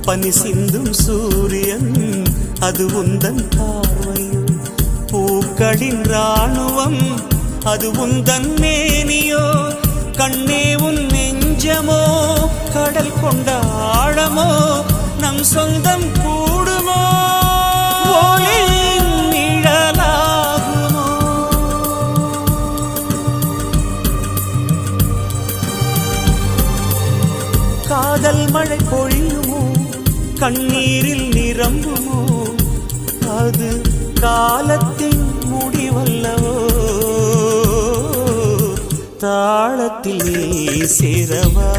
பனி சிந்தும் சூரியன் அது உந்தன் பார்வையோ, பூக்களின் ராணுவம் அது உந்தன் மேனியோ, கண்ணே உன் நெஞ்சமோ கடல் கொண்ட ஆழமோ, நம் சொந்தம் கூடுமோ ஒளியின் நிழலாகுமோ. காதல் மழை பொழியுமோ, கண்ணீரில் நிரம்புமோ, அது காலத்தின் முடிவல்லவோ. தாளத்தில் சேரவா